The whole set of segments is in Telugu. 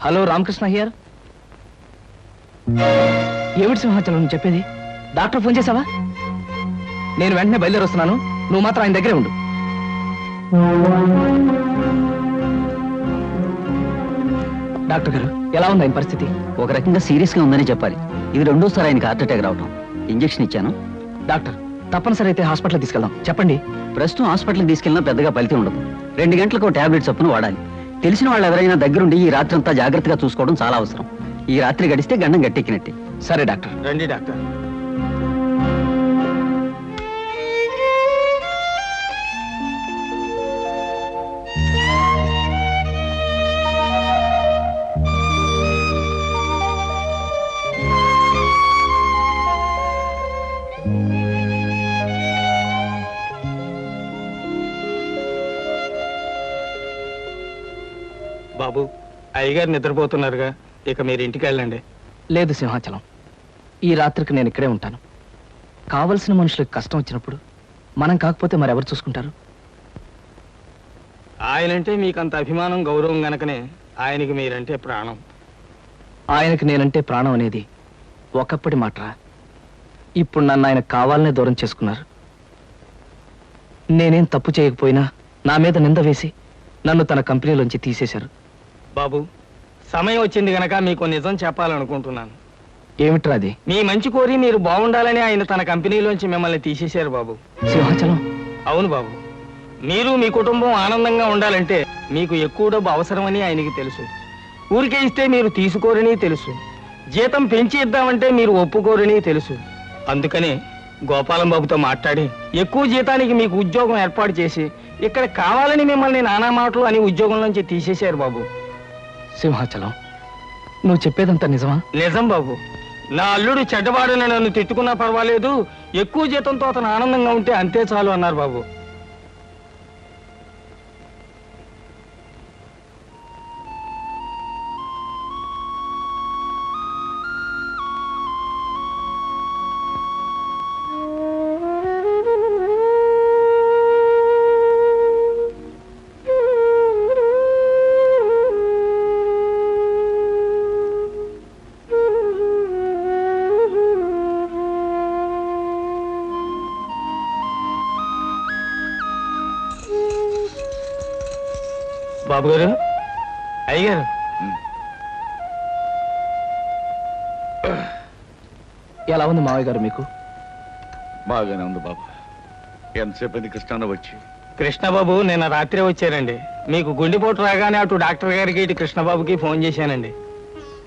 Hello Ramakrishna here. ఏమిటి సింహాచలం నువ్వు చెప్పేది? డాక్టర్ ఫోన్ చేసావా? నేను వెంటనే బయలుదేరి వస్తున్నాను, నువ్వు మాత్రం ఆయన దగ్గరే ఉండు. డాక్టర్ గారు, ఎలా ఉంది ఆయన పరిస్థితి? ఒక రకంగా సీరియస్ గా ఉందని చెప్పాలి. ఇది రెండోసారి ఆయనకి హార్ట్ అటాక్ రావటం. ఇంజెక్షన్ ఇచ్చాను. డాక్టర్, తప్పనిసరి అయితే హాస్పిటల్ తీసుకెళ్దాం. చెప్పండి. ప్రస్తుతం హాస్పిటల్కి తీసుకెళ్ళినా పెద్దగా ఫలితం ఉండదు. 2 గంటలకు టాబ్లెట్ చొప్పున వాడాలి. తెలిసిన వాళ్ళు ఎవరైనా దగ్గరుండి ఈ రాత్రి అంతా జాగ్రత్తగా చూసుకోవడం చాలా అవసరం. ఈ రాత్రి గడిస్తే గండం గట్టెక్కినట్టే. సరే డాక్టర్. రండి డాక్టర్. బాబు, అయ్యగారు నిద్రపోతున్నారుగా, ఇక మీరు ఇంటికి వెళ్ళండి. లేదు సింహాచలం, ఈ రాత్రికి నేను ఇక్కడే ఉంటాను. కావలసిన మనుషులకు కష్టం వచ్చినప్పుడు మనం కాకపోతే మరెవరు చూసుకుంటారు? ఆయనంటే మీకంత అభిమానం, గౌరవం గనకనే ఆయనకి మీరంటే ప్రాణం. ఆయనకి నేనంటే ప్రాణం అనేది ఒకప్పటి మాటరా. ఇప్పుడు నన్ను ఆయన కావాలనే దూరం చేసుకున్నారు. నేనేం తప్పు చేయకపోయినా నా మీద నింద వేసి నన్ను తన కంపెనీలోంచి తీసేశారు. బాబు, సమయం వచ్చింది గనక మీకు నిజం చెప్పాలనుకుంటున్నాను. ఏమిట్రా అది? మీ మంచి కోరి మీరు బాగుండాలని ఆయన తన కంపెనీలోంచి మిమ్మల్ని తీసేశారు బాబు. సింహాచలం. అవును బాబు, మీరు మీ కుటుంబం ఆనందంగా ఉండాలంటే మీకు ఎక్కువ డబ్బు అవసరమని ఆయనకి తెలుసు. ఊరికే ఇస్తే మీరు తీసుకోరని తెలుసు. జీతం పెంచి ఇద్దామంటే మీరు ఒప్పుకోరని తెలుసు. అందుకనే గోపాలం బాబుతో మాట్లాడి ఎక్కువ జీతానికి మీకు ఉద్యోగం ఏర్పాటు చేసి ఇక్కడ కావాలని మిమ్మల్ని నానా మాటలు అని ఉద్యోగంలోంచి తీసేశారు బాబు. సింహాచలం, నువ్వు చెప్పేదంతా నిజమా? నిజం బాబు. నా అల్లుడు చెడ్డవాడని నన్ను తిట్టుకున్నా పర్వాలేదు, ఎక్కువ జీతంతో అతను ఆనందంగా ఉంటే అంతే చాలు అన్నారు బాబు. బాబు గారు, అయ్యగారు, ఎలా ఉంది మావయ్య గారు మీకు? బాగానే ఉంది బాబు. ఎంతసేపు కృష్ణ వచ్చి? కృష్ణబాబు నిన్న రాత్రే వచ్చారండి. మీకు గుండెపోటు రాగానే అటు డాక్టర్ గారికి ఇటు కృష్ణబాబుకి ఫోన్ చేశానండి.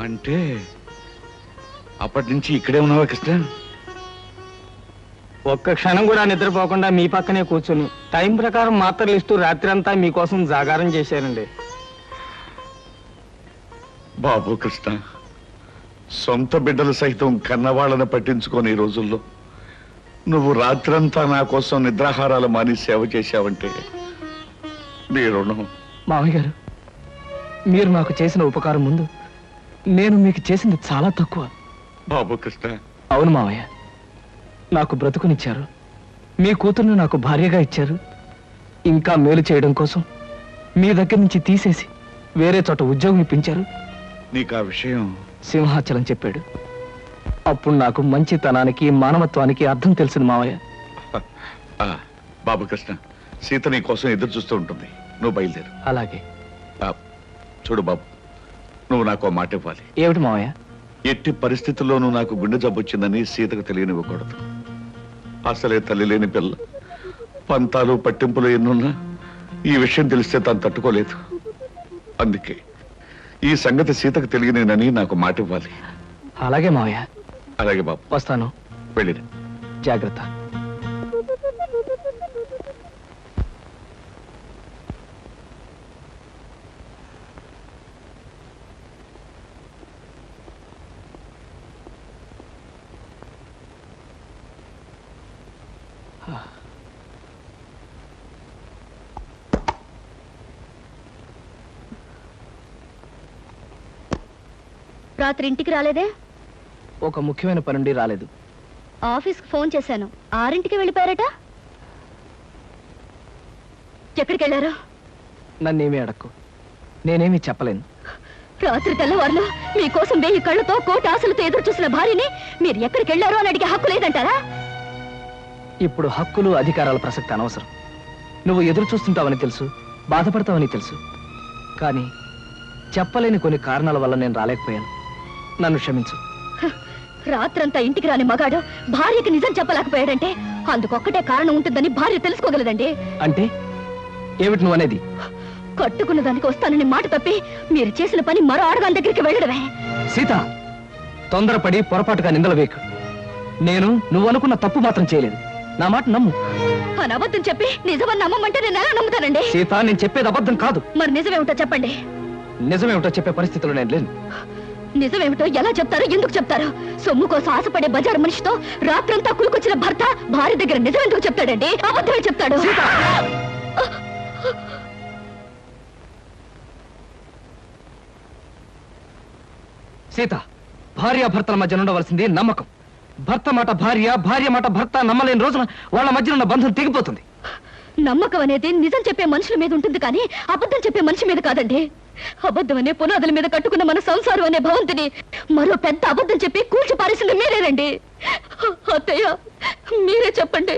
అంటే అప్పటి నుంచి ఇక్కడే ఉన్నావా కృష్ణ? ఒక్క క్షణం కూడా నిద్రపోకుండా మీ పక్కనే కూర్చుని టైం ప్రకారం మాత్రలు ఇస్తూ రాత్రి అంతా మీకోసం జాగారం చేశారండి. బాబు కృష్ణ, సొంత బిడ్డలు సైతం కన్నవాళ్ళని పట్టించుకొని ఈ రోజుల్లో నువ్వు రాత్రంతా నా కోసం నిద్రాహారాలు మాని సేవ చేశావంటే నీ రుణం. మావయ్య గారు, మీరు నాకు చేసిన ఉపకారం ముందు నేను మీకు చేసింది చాలా తక్కువ. బాబు కృష్ణ. అవును మావయ్య, నాకు బ్రతుకునిచ్చారు, మీ కూతుర్ని నాకు భార్యగా ఇచ్చారు. ఇంకా మేలు చేయడం కోసం మీ దగ్గర నుంచి తీసేసి వేరే చోట ఉద్యోగం ఇప్పించారు. నీకు ఆ విషయం సింహాచలం చెప్పాడు. అప్పుడు నాకు మంచితనానికి మానవత్వానికి అర్థం తెలిసింది మావయ్య. బాబు కృష్ణ, సీత నీ కోసం ఎదురు చూస్తూ ఉంటుంది. నువ్వు బయలుదేరు. అలాగే. చూడు బాబు, నువ్వు నాకు మాట ఇవ్వాలి. ఏమిటి మావయ్య? ఎట్టి పరిస్థితుల్లోనూ నాకు గుండె జబ్బు వచ్చిందని సీతకు తెలియనివ్వకూడదు. అసలే తల్లి లేని పిల్ల, పంతాలు పట్టింపులు ఎన్నున్నా ఈ విషయం తెలిస్తే తను తట్టుకోలేదు. అందుకే ఈ సంగతి సీతకు తెలియనేనని నాకు మాట ఇవ్వాలి. అలాగే మావయ్య. అలాగే బాబు, వస్తాను. వెళ్ళిరా. జాగ్రత్త. రాత్రి ఇంటికి రాలేదే? ఒక ముఖ్యమైన పని నుండి రాలేదు. ఆఫీస్కి ఫోన్ చేశాను, 6ంటికి వెళ్ళిపోయారట. ఎక్కడికి వెళ్ళారు? నన్నేమీ అడక్కు, నేనేమీ చెప్పలేను. రాత్రి తెల్లవారులు మీకోసం 1000 కళ్ళతో కోటి ఆశలతో ఎదురు చూసిన భార్యని మీరు ఎక్కడికి వెళ్ళారో అని అడిగే హక్కు లేదంటారా? ఇప్పుడు హక్కులు అధికారాల ప్రసక్తి అనవసరం. నువ్వు ఎదురు చూస్తుంటావని తెలుసు, బాధపడతావని తెలుసు. కానీ చెప్పలేని కొన్ని కారణాల వల్ల నేను రాలేకపోయాను. నన్ను క్షమించు. రాత్రంతా ఇంటికి రాని మగాడు భార్యకి నిజం చెప్పలేకపోయాడంటే అందుకొక్కటే కారణం ఉంటుందని భార్య తెలుసుకోగలదండి. అంటే ఏమిటి నువ్వు అనేది? కట్టుకున్న దానికి వస్తానని మాట తప్పి మీరు చేసిన పని మరో ఆడదాని దగ్గరికి వెళ్ళడమే. సీత, తొందరపడి పొరపాటుగా నిందలు వేకు. నేను నువ్వు అనుకున్న తప్పు మాత్రం చేయలేదు. నా మాట నమ్ము. అని అబద్ధం చెప్పి నిజమని నమ్మమంటే నేను ఎలా నమ్ముతానండి? సీత, నేను చెప్పేది అబద్ధం కాదు. మరి నిజమేమిటో చెప్పండి. నిజమేమిటో చెప్పే పరిస్థితిలో నేను లేను. నిజమేమిటో ఎలా చెప్తారో, ఎందుకు చెప్తారో? సొమ్ము కోసం ఆశపడే బజారు మనిషితో రాత్రంతా కులుకొచ్చిన భర్త భార్య దగ్గర నిజం ఎందుకు చెప్తాడండి? అబద్ధమే చెప్తాడు. సీత, భార్యాభర్తల మధ్య ఉండవలసింది నమ్మకం. భర్త మాట భార్య, భార్య మాట భర్త నమ్మలేని రోజున వాళ్ళ మధ్య ఉన్న బంధం తెగిపోతుంది. నమ్మకం అనేది నిజం చెప్పే మనుషుల మీద ఉంటుంది కానీ అబద్ధం చెప్పే మనిషి మీద కాదండి. అబద్ధం అనే పునాదుల మీద కట్టుకున్న మన సంసారం అనే భవంతిని మరో పెద్ద అబద్ధం చెప్పి కూల్చి పారేసింది మీరేనండి. అత్తయ్య, మీరే చెప్పండి.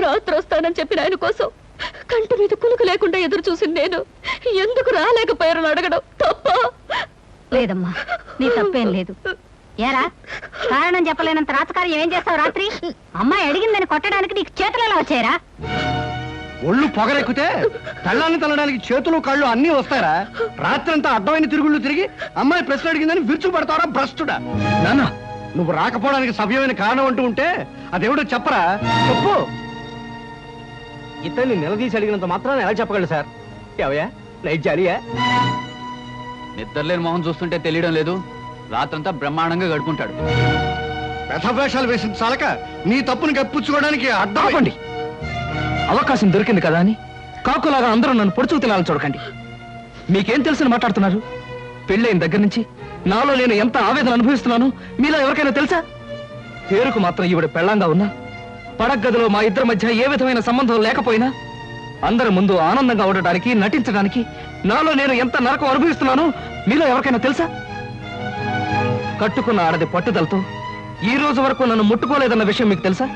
రాత్రి వస్తానని చెప్పిన ఆయన కోసం కంటి మీద కులుకు లేకుండా ఎదురు చూసింది నేను ఎందుకు రాలేకపోయారని అడగడం తప్ప? లేదమ్మా, నీ తప్పేం లేదు. ఏరా, కారణం చెప్పలేనంత రాతకార్యం ఏం చేస్తావు రాత్రి? అమ్మాయి అడిగిందని కొట్టడానికి నీకు చేతులు ఎలా వచ్చాయరా? ఒళ్ళు పొగరెక్కితే తల్లాన్ని తల్లడానికి చేతులు కళ్ళు అన్నీ వస్తారా? రాత్రంతా అడ్డమైన తిరుగుళ్ళు తిరిగి అమ్మాయి ప్రశ్న అడిగిందని విరుచు పడతారా భ్రష్టుడా? నాన్న, నువ్వు రాకపోవడానికి సవ్యమైన కారణం అంటూ ఉంటే అదేవిడో చెప్పరా? చెప్పు. ఇతన్ని నిలదీసి అడిగినంత మాత్రాన్ని ఎలా చెప్పగలరు సార్? ఎవయా నైట్ జాలియా? నిద్రలేని మొహం చూస్తుంటే తెలియడం లేదు. రాత్రంతా బ్రహ్మాండంగా గడుపుకుంటాడు. వ్యధవేషాలు వేసిన చాలక నీ తప్పుని కప్పించుకోవడానికి అడ్డం. ఆపండి. అవకాశం దొరికింది కదా అని కాకులాగా అందరూ నన్ను పొడుచుకు తినాలని చూడకండి. మీకేం తెలుసని మాట్లాడుతున్నారు? పెళ్ళైన దగ్గర నుంచి నాలో నేను ఎంత ఆవేదన అనుభవిస్తున్నాను మీలో ఎవరికైనా తెలుసా? పేరుకు మాత్రం ఈవిడ పెళ్ళంగా ఉన్నా, పడగదిలో మా ఇద్దరి మధ్య ఏ విధమైన సంబంధం లేకపోయినా అందరి ముందు ఆనందంగా ఉండడానికి, నటించడానికి నాలో నేను ఎంత నరకం అనుభవిస్తున్నానో మీలో ఎవరికైనా తెలుసా? కట్టుకున్న ఆడది పట్టుదలతో ఈ రోజు వరకు నన్ను ముట్టుకోలేదన్న విషయం మీకు తెలుసా?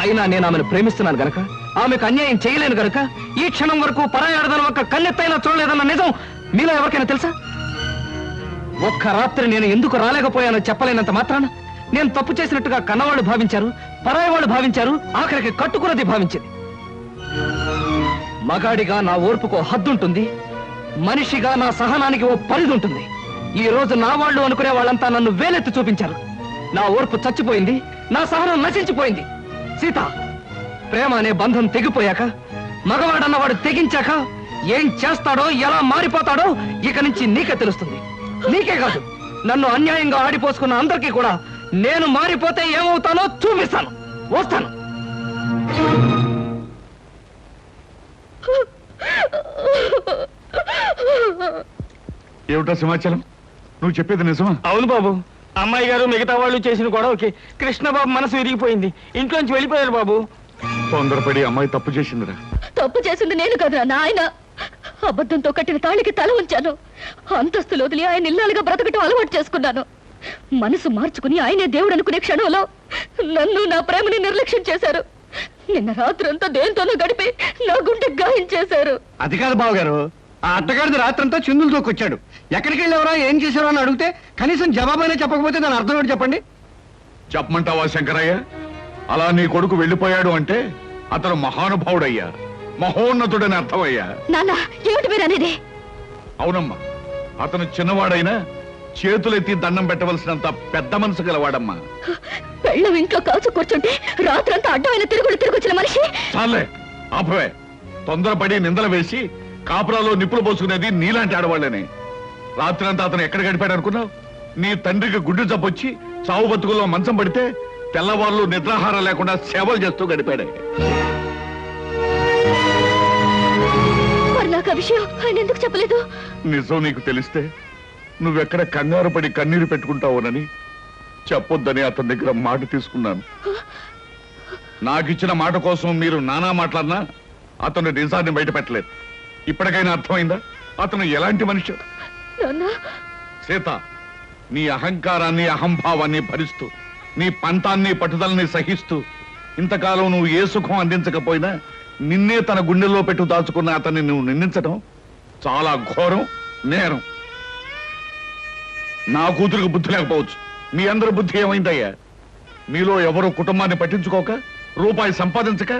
అయినా నేను ఆమెను ప్రేమిస్తున్నాను గనక, ఆమెకు అన్యాయం చేయలేను గనక ఈ క్షణం వరకు పరాయి ఆడదాని ఒక్క కన్నెత్తైనా చూడలేదన్న నిజం మీలో ఎవరికైనా తెలుసా? ఒక్క రాత్రి నేను ఎందుకు రాలేకపోయానో చెప్పలేనంత మాత్రాన నేను తప్పు చేసినట్టుగా కన్నవాళ్ళు భావించారు, పరాయి వాళ్ళు భావించారు, ఆఖరికి కట్టుకున్నది భావించింది. మగాడిగా నా ఓర్పుకో హద్దుంటుంది, మనిషిగా నా సహనానికి ఓ పరిధి ఉంటుంది. ఈ రోజు నా వాళ్ళు అనుకునే వాళ్ళంతా నన్ను వేలెత్తి చూపించారు. నా ఓర్పు చచ్చిపోయింది, నా సహనం నశించిపోయింది. సీత, ప్రేమ అనే బంధం తెగిపోయాక, మగవాడన్నవాడు తెగించాక ఏం చేస్తాడో, ఎలా మారిపోతాడో ఇక నుంచి నీకే తెలుస్తుంది. నీకే కాదు, నన్ను అన్యాయంగా ఆడిపోసుకున్న అందరికీ కూడా నేను మారిపోతే ఏమవుతానో చూపిస్తాను. వస్తాను. ఏమిటా సమాచారం? నువ్వు చెప్పేది నిజమా? అవును బాబు. అమ్మాయి గారు మిగతా వాళ్ళు చేసిన గొడవకి కృష్ణబాబు మనసు విరిగిపోయింది. ఇంట్లోంచి వెళ్ళిపోయారు బాబు. తొందరపడి అమ్మాయి తప్పు చేసిందిరా. తప్పు చేసింది నేను కదా నాయన. అబద్ధంతో కట్టిన తాళికి తల ఉంచాను. అంతస్తులు వదిలి ఆయన ఇల్లాలుగా బ్రతకటం అలవాటు చేసుకున్నాను. మనసు మార్చుకుని ఆయనే దేవుడు అనుకునే క్షణంలో నన్ను, నా ప్రేమని నిర్లక్ష్యం చేశారు. నిన్న రాత్రంతా దేంతోనో గడిపి నా గుండె గాయం చేశారు. అది కాదు బావగారు, ఆ అట్టగాడిది రాత్రంతా చిందులతో వచ్చాడు. ఎక్కడికి వెళ్ళేవరా, ఏం చేశారో అని అడిగితే కనీసం జవాబైనా చెప్పకపోతే దాని అర్థం ఏంటి చెప్పండి? చెప్పమంటావా శంకరయ్య? అలా నీ కొడుకు వెళ్ళిపోయాడు అంటే అతను మహానుభావుడయ్యా, మహోన్నతుడని అర్థమయ్యా. నాన్న, ఏమిటి మీరు అనేది? అవునమ్మా, అతను చిన్నవాడైనా చేతులెత్తి దండం పెట్టవలసినంత పెద్ద మనసు గలవాడమ్మా. పెళ్ళం ఇంట్లో కాచు కూర్చుంటే రాత్రంతా అడ్డమైన తిరుగుచ్చిన మనిషి. చాలే, ఆపవే. తొందరపడి నిందలు వేసి కాపురాలో నిప్పులు పోసుకునేది నీలాంటి ఆడవాళ్ళని. రాత్రి అంతా అతను ఎక్కడ గడిపాడు అనుకున్నావు? నీ తండ్రికి గుడ్డు జబ్బొచ్చి చావు బతుకుల్లో మంచం పడితే తెల్లవాళ్ళు నిద్రాహారం లేకుండా సేవలు చేస్తూ గడిపాడే. మరి నాకు ఆ విషయం ఆయన ఎందుకు చెప్పలేదు? నిజం నీకు తెలిస్తే నువ్వెక్కడ కంగారు పడి కన్నీరు పెట్టుకుంటావునని చెప్పొద్దని అతని దగ్గర మాట తీసుకున్నాను. నాకిచ్చిన మాట కోసం మీరు నానా మాట్లాడినా అతను నిజాన్ని బయట పెట్టలేదు. ఇప్పటికైనా అర్థమైందా అతను ఎలాంటి మనిషి? సీత, నీ అహంకారాన్ని అహంభావాన్ని భరిస్తూ నీ పంతాన్ని పట్టుదలని సహిస్తూ ఇంతకాలం నువ్వు ఏ సుఖం అందించకపోయినా నిన్నే తన గుండెల్లో పెట్టు దాచుకున్న అతన్ని నువ్వు నిందించడం చాలా ఘోరం, నేరం. నా కూతురికి బుద్ధి లేకపోవచ్చు, మీ అందరి బుద్ధి ఏమైందయ్యా? మీలో ఎవరో కుటుంబాన్ని పట్టించుకోక రూపాయి సంపాదించక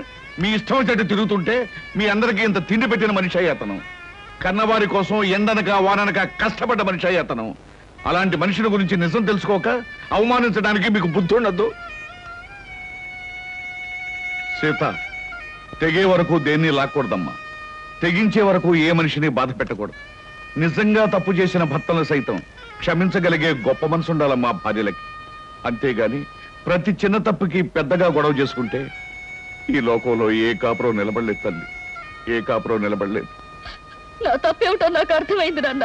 మీ ఇష్టం చెట్టు తిరుగుతుంటే మీ అందరికీ ఇంత తిండి పెట్టిన మనిషి అయ్యి అతను. కన్నవారి కోసం ఎండనక వాననక కష్టపడ్డ మనిషి అయ్యి అతను. అలాంటి మనిషిని గురించి నిజం తెలుసుకోక అవమానించడానికి మీకు బుద్ధి ఉండద్దు. సీత, తెగే వరకు దేన్ని లాక్కూడదమ్మా. తెగించే వరకు ఏ మనిషిని బాధ పెట్టకూడదు. నిజంగా తప్పు చేసిన భర్తలను సైతం క్షమించగలిగే గొప్ప మనసు ఉండాలమ్మా భార్యలకి. అంతేగాని ప్రతి చిన్న తప్పుకి పెద్దగా గొడవ చేసుకుంటే ఈ లోకంలో ఏ కాపురం నిలబడలేదు తల్లి, ఏ కాపురం నిలబడలేదు. నా తప్పేమిటో నాకు అర్థమైంది నాన్న,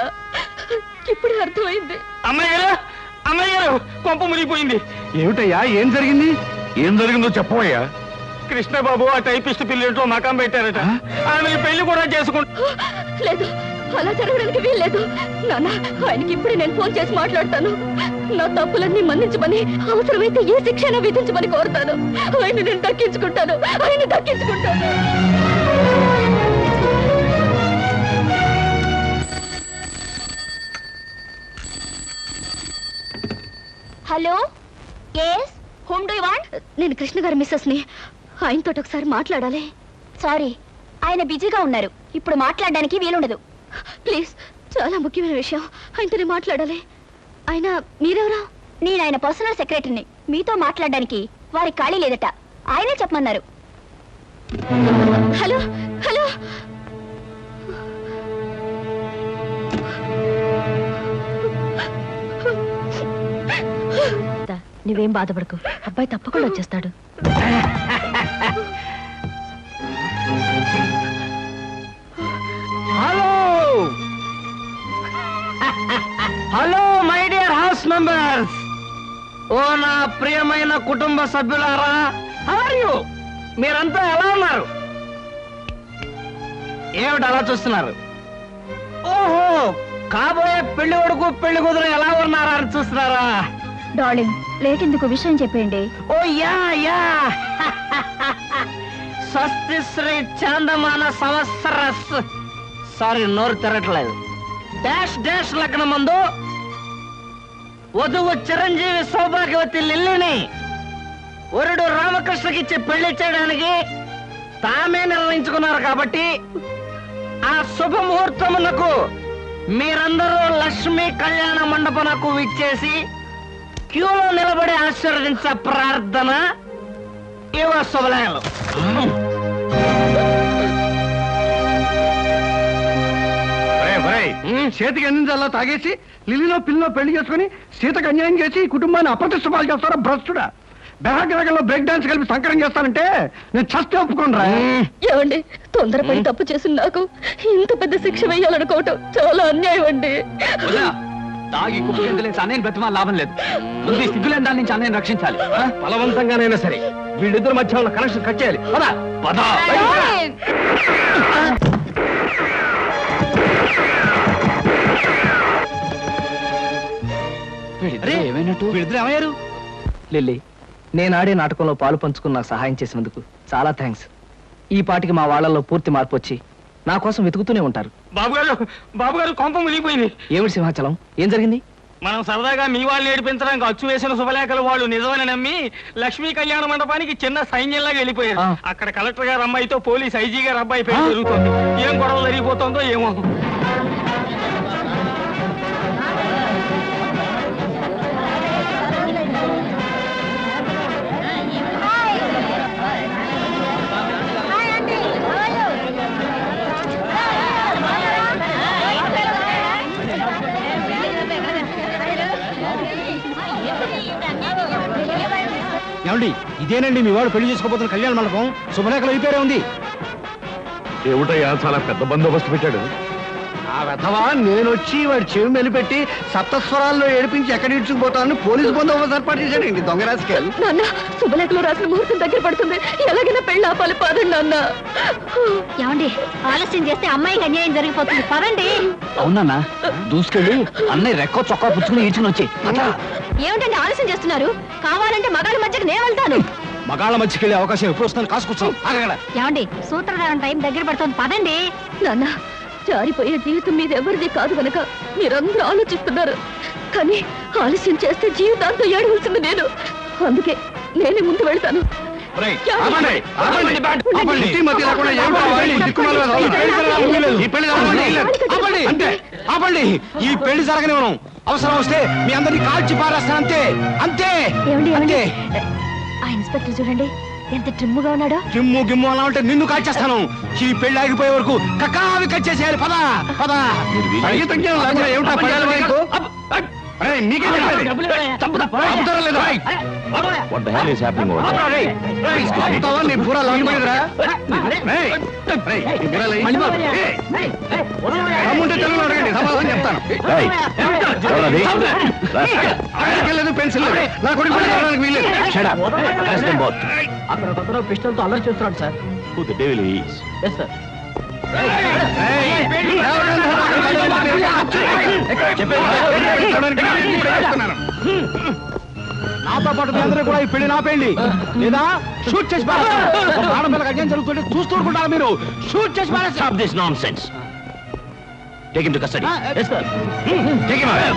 ఇప్పుడే అర్థమైంది. అమ్మాయి గారు కొంప మునిగిపోయింది. ఏమిటయ్యా, ఏం జరిగింది? ఏం జరిగిందో చెప్పవయ్యా. కృష్ణబాబు ఆ టైపిస్ట్ పిల్లెంట్లో మకాం పెట్టారట. ఆమె పెళ్లి కూడా చేసుకుంటా. లేదు, అలా జరగడానికి వీల్లేదు నాన్న. ఆయనకి ఇప్పుడే నేను ఫోన్ చేసి మాట్లాడతాను. నా తప్పులన్నీ మన్నించమని, అవసరమైతే ఏ శిక్షణ విధించమని కోరుతాను. ఆయన నేను దక్కించుకుంటాను, ఆయన దక్కించుకుంటాను. Hello, yes, whom do you want? నేను కృష్ణ గారి మిస్సెస్ ని. ఆయనతో ఒకసారి మాట్లాడాలి. సారీ, ఆయన బిజీగా ఉన్నారు, ఇప్పుడు మాట్లాడడానికి వీలుండదు. ప్లీజ్, చాలా ముఖ్యమైన విషయం, ఆయనతోనే మాట్లాడాలి. ఆయన మీరెవరా? నేను ఆయన పర్సనల్ సెక్రటరీని. మీతో మాట్లాడడానికి వారికి ఖాళీ లేదట, ఆయనే చెప్పమన్నారు. హలో హలో, నువ్వేం బాధపడకు, అబ్బాయి తప్పకుండా వచ్చేస్తాడు. Hello hello my dear house members, ఓ నా ప్రియమైన కుటుంబ సభ్యులారా, హౌ ఆర్ యు? మీరంతా ఎలా ఉన్నారు? ఏమిటి అలా చూస్తున్నారు? ఓహో, కాబోయే పెళ్లి కొడుకు పెళ్లి కూతురు ఎలా ఉన్నారా అని చూస్తున్నారా? డార్లింగ్, లేట్ ఎందుకు, విషయం చెప్పండి. ఓ యా యా స్వస్తి శ్రీ చాందమాన సంవత్సరస్, సారీ నోరు తిరగట్లేదు, డాష్ డాష్ లగ్నం ముందు వధువు చిరంజీవి సౌభాగ్యవతి లిల్లిని వరుడు రామకృష్ణకిచ్చి పెళ్లి చేయడానికి తామే నిర్ణయించుకున్నారు. కాబట్టి ఆ శుభముహూర్తమునకు మీరందరూ లక్ష్మీ కళ్యాణ మండపమునకు విచ్చేసి క్యూలో నిలబడి ఆశీర్వదించ ప్రార్థన ఇవ శుభలేఖలు. చేతికి అందించాలా తాగేసి లిల్లిలో పిల్లిలో పెళ్లి చేసుకుని సీతకు అన్యాయం చేసి ఈ కుటుంబాన్ని అప్రతిష్ట పాలు చేస్తారా భ్రష్టుడా? బెహగ్రగంలో బ్రేక్ డాన్స్ కలిపి సంకరం చేస్తానంటే నేను చస్తే ఒప్పుకోనరా. ఏమండి, తొందరపడి తప్పు చేసిన నాకు ఇంత పెద్ద శిక్ష వేయాలనుకోవటం చాలా అన్యాయం అండి. తాగి కుప్పలేసి అన్నయ్యని బ్రతిమాల లాభం లేదు. ముందు సిగ్గులేని దాని నుంచి అన్నయ్యని రక్షించాలి. బలవంతంగానైనా సరే వీళ్ళిద్దరి మధ్య ఉన్న కనెక్షన్ కట్ చేయాలి. ఏమైనట్టు? వీళ్ళిద్దరు ఏమయ్యారు? లిల్లీ, నేను ఆడే నాటకంలో పాలు పంచుకుని నాకు సహాయం చేసినందుకు చాలా థ్యాంక్స్. ఈ పాటికి మా వాళ్ళల్లో పూర్తి మార్పు వచ్చి నా కోసం వెతుకుతూనే ఉంటారు. బాబు గారు కొంప మునిగిపోయింది. ఏమిటి సింహాచలం, ఏం జరిగింది? మనం సరదాగా మీ వాళ్ళు ఏడిపించడానికి అచ్చు వేసిన శుభలేఖలు వాళ్ళు నిజమని నమ్మి లక్ష్మీ కళ్యాణ మండపానికి చిన్న సైన్యంలాగా వెళ్ళిపోయారు. అక్కడ కలెక్టర్ గారు అమ్మాయితో పోలీస్ ఐజీ గారు అబ్బాయి పేరు జరుగుతుంది. ఏం గొడవ జరిగిపోతుందో ఏమో. ఏమండి, ఇదేనండి మీ వాడు పెళ్లి చేసుకోబోతున్న కళ్యాణ మండపం. శుభలేఖలు అయిపోయారే ఉంది. ఏమిటయ్యా, చాలా పెద్ద బందోబస్తు పెట్టాడు. ఆ వెధవా నేనొచ్చి వాడి చెవి మెలిపెట్టి సప్తస్వరాల్లో ఏడిపించి ఎక్కడ ఇడ్చుకుపోతానని పోలీసు బందోబస్తు ఏర్పాటు చేశాడండి దొంగ రాజకీయాలు. నాన్న శుభలేఖలో రాసిన ముహూర్తం దగ్గర పడుతుంది, ఎలాగైనా పెళ్ళి ఆపాలి, పదండి నాన్న. ఏమండి ఆలస్యం చేస్తే అమ్మాయికి అన్యాయం జరిగిపోతుంది, పదండి. అవునా దూసుకెళ్ళి అన్నయ్య రెక్కో చొక్కా పుచ్చుకుని ఈడ్చుకుని వచ్చి. ఏమిటండి ఆలస్యం చేస్తున్నారు? కావాలంటే మగాళ్ళ మధ్యకి నేను వెళ్తాను. మగాళ్ళ మధ్యకెళ్ళే అవకాశం ఎప్పుడు వస్తాను, కాసుకొచ్చాం. ఏమండి సూత్రధారం టైం దగ్గర పడుతుంది, పదండి. నాన్న జారిపోయే జీవితం మీద ఎవరిది కాదు కనుక మీరందరూ ఆలోచిస్తున్నారు, కానీ ఆలస్యం చేస్తే జీవితాంతం ఏడవలసింది నేను. అందుకే నేనే ముందు వెళ్తాను. ఆపండి, ఈ పెళ్లి జరగనివ్వను. అవసరం వస్తే మీ అందరినీ కాల్చి పారేస్తాను, అంతే అంతే. ఏమండి ఆ ఇన్స్పెక్టర్ చూడండి ఎంత ట్రిమ్ముగా ఉన్నాడో. గిమ్ము అలా ఉంటే నిన్ను కాల్చేస్తాను. ఈ పెళ్లి ఆగిపోయే వరకు కక్కావి కచ్చేసేయాలి. పద పద. ఏమిటా పడాలి మీకు? మీకే నీ బుర్ర లాగిపోయిందిరా. అమ్ముంటే తెలుగులో అడగండి, సమాధానం చెప్తాను. లేదు పెన్సిల్ లేదు, నా కొడుకు వీల్లేదు. పిస్టల్ తో అల్లరి చేస్తున్నాడు సార్. నాతో పాటు మీ అందరూ కూడా ఈ పెళ్లి నాపేయండి, లేదా షూట్ చేసి పారేస్తాను. ఆడపిల్లకి అన్యాయం జరుగుతుంటే చూస్తూ ఊరుకుంటారా మీరు? షూట్ చేసి పారేస్తాను. Take him to custody. Yes, sir. Take him out.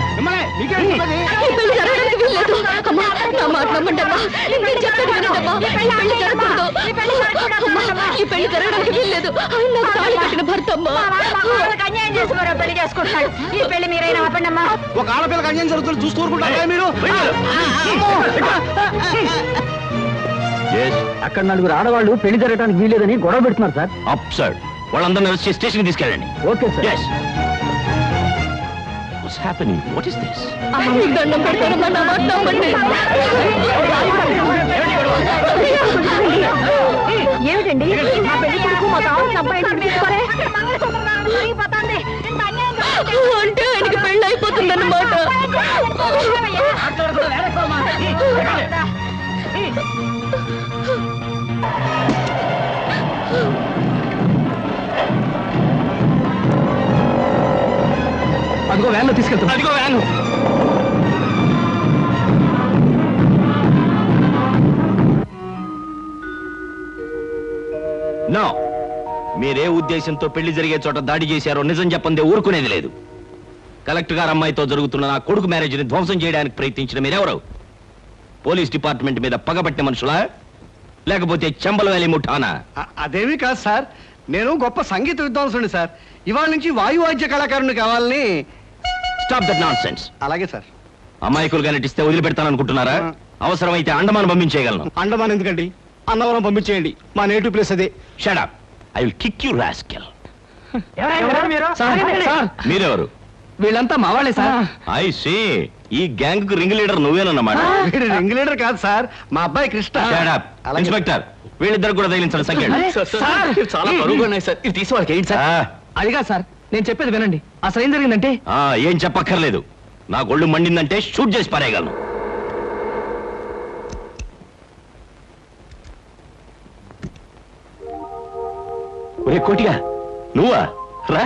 మీకే చెప్పేది? ఈ పెళ్లి జరగడానికి వీల్లేదు. అమ్మా నా మాట నమ్మండమ్మా, నేను చెప్పేది వినండమ్మా. ఈ పెళ్లి జరగకూడదు. అమ్మా, ఈ పెళ్లి జరగడానికి వీల్లేదు. ఆయన నాకు తాళి కట్టిన భర్త అమ్మా. అన్యాయం చేసి మరో పెళ్లి చేసుకుంటాడు. ఈ పెళ్లి మీరైనా ఆపండమ్మా. ఒక ఆడపిల్లకి అన్యాయం జరుగుతుంది చూస్తూ ఊరుకుంటారా మీరు? అక్కడ నలుగురు ఆడవాళ్ళు పెళ్లి జరగడానికి వీలేదని గొడవ పెడుతున్నారు సార్. అప్సర్డ్. వాళ్ళందరినీ అరెస్ట్ చేసి స్టేషన్కి తీసుకెళ్ళండి. Okay sir. Yes. What's happening? What is this? మీకు దండం పెడతానమ్మా, నా మాట నమ్మండి. ఏమిటండి నా పెళ్లి కొడుకు మా తాత అబ్బాయిని తీసుకోరే అంటే ఆయనకి పెళ్లి అయిపోతుందన్నమాట. అదిగో వ్యాన్లో తీసుకెళ్తాను. అదిగో వ్యాన్. నో, మీరే ఉద్దేశంతో పెళ్లి జరిగే చోట దాడి చేశారో నిజం చెప్పందే ఊరుకునేది లేదు. కలెక్టర్ గారు అమ్మాయితో జరుగుతున్న నా కొడుకు మ్యారేజ్ని ధ్వంసం చేయడానికి ప్రయత్నించిన మీరెవరు? పోలీస్ డిపార్ట్మెంట్ మీద పగబట్టిన మనుషులా, లేకపోతే చెంబల వ్యాలీ ముఠానా? అదేమీ కాదు సార్, నేను గొప్ప సంగీత విద్వాంసుని సార్. ఇవాళ నుంచి వాయువాద్య కళాకారుని కావాలని. Stop that nonsense. అలాగే సార్. అమాయకులుగా నటిస్తే వదిలిపెడతాననుకుంటున్నారా? అవసరమైతే అండమాన్ పంపించేయగలను. అండమాన్ ఎందుకండి, అన్నవరం పంపించేయండి, మా నేటివ్ ప్లేస్ అదే. Shut up. I will kick you rascal. మీరెవరు? వీళ్ళంతా మా వాళ్ళే సార్. I see. ఈ గ్యాంగ్ కు రింగ్ లీడర్ నువ్వేనన్నమాట. వీడు రింగ్ లీడర్ కాదు సార్, మా అబ్బాయి కృష్ణ. Shut up. ఇన్స్పెక్టర్, వీళ్ళిద్దరు కూడా తగిలించాలి సంఖ్య. చాలా బరువుగా ఉన్నాయి సార్, ఇది తీసి వాళ్ళకి ఏంటి సార్? అదిగా సార్, నేను చెప్పేది వినండి. అసలు ఏం జరిగిందంటే, ఏం చెప్పక్కర్లేదు. నా గొళ్ళు మండిందంటే షూట్ చేసి పారేయగలను. ఒరే కోటిగా, నువ్వా? రా.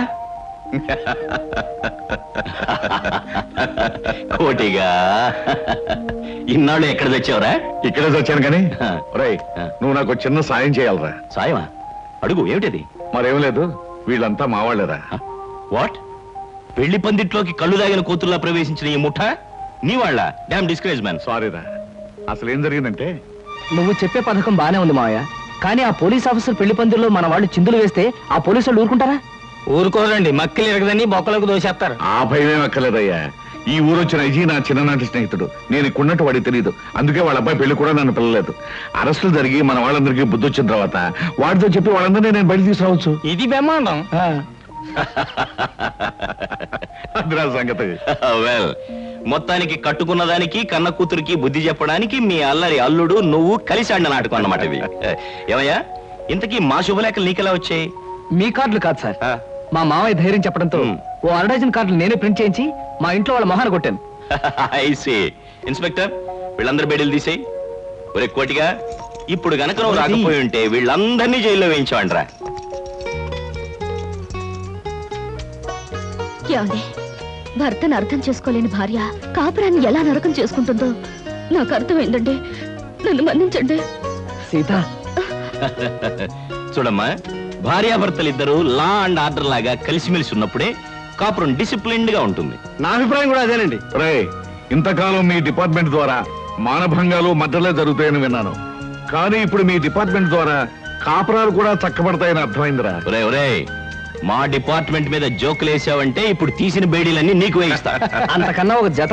కోటిగా, ఇన్నాళ్ళు ఎక్కడ తెచ్చావురా? ఇక్కడే వచ్చాను కానీ ఒరేయ్, నువ్వు నాకు చిన్న సాయం చేయాలరా. సాయమా? అడుగు. ఏమిటది? మరేం లేదు, వీళ్ళంతా మా వాళ్ళేరా. వాట్? పెళ్లి పందిట్లోకి కళ్ళు దాగిన కూతుర్లా ప్రవేశించిన ఈ ముఠ నీ వాళ్ళ? Damn discourage man. సారీరా, అసలు ఏం జరిగిందంటే, నువ్వు చెప్పే పథకం బానే ఉంది మావయ్య, కానీ ఆ పోలీస్ ఆఫీసర్ పెళ్లి పందిరిలో మన వాళ్ళు చిందులు వేస్తే ఆ పోలీసు వాళ్ళు ఊరుకుంటారా? ఊరుకోరండి, మక్కలు ఎరగదని బొక్కలకు దోసేస్తారు. ఆ భయమేం అక్కర్లేదయ్యా. ఈ ఊరొచ్చిన అజీ నా చిన్ననాటి స్నేహితుడు. నేను ఇక్కడున్నట్టు వాడికి తెలియదు, అందుకే వాళ్ళ అబ్బాయి పెళ్లి కూడా నన్ను పిల్లలేదు. అరెస్టులు జరిగి మన వాళ్ళందరికీ బుద్ధి వచ్చిన తర్వాత వాడితో చెప్పి వాళ్ళందరినీ నేను బయట తీసుకురావచ్చు. ఇది బ్రహ్మాండం. అదిరా సంగతి. వెల్, మొత్తానికి కట్టుకున్న దానికి కన్న కూతురికి బుద్ధి చెప్పడానికి మీ అల్లరి అల్లుడు నువ్వు కలిసి ఆడిన నాటకం అన్నమాట ఇది. ఏమయ్యా, ఇంతకీ మా శుభలేఖలు నీకెలా వచ్చాయి? మీ కార్డులు కాదు సార్, మా మావయ్య ధైర్యం చెప్పడంతో ఓ అరడజన్ కార్డులు నేనే ప్రింట్ చేయించి మా ఇంట్లో వాళ్ళ మొహాన కొట్టాను. ఐసీ. ఇన్స్పెక్టర్, వీళ్ళందరి బేడీలు తీసేయి. ఒరే కోటిగా, ఇప్పుడు గనక నువ్వు రాకపోయి ఉంటే వీళ్ళందరినీ జైల్లో వేయించావంట్రా. ఏమండి, భర్తను అర్థం చేసుకోలేని భార్య కాపురాన్ని ఎలా నరకం చేసుకుంటుందో నాకు అర్థమైందండి. నన్ను మన్నించండి. సీత, చూడమ్మా, భార్యాభర్తలిద్దరూ లా అండ్ ఆర్డర్ లాగా కలిసిమెలిసి ఉన్నప్పుడే కాపురం డిసిప్లిన్డ్ గా ఉంటుంది. నా అభిప్రాయం కూడా అదేనండి. రే, ఇంతకాలం మీ డిపార్ట్మెంట్ ద్వారా మానభంగాలు మద్దలే జరుగుతాయని విన్నాను, కానీ ఇప్పుడు మీ డిపార్ట్మెంట్ ద్వారా కాపురాలు కూడా చక్కబడతాయని అర్థమైందిరా. ఒరే ఒరే, మా డిపార్ట్మెంట్ మీద జోకులేసావంటే ఇప్పుడు తీసిన బేడీలన్నీ నీకు వేయిస్తా. అంతకన్నా ఒక జత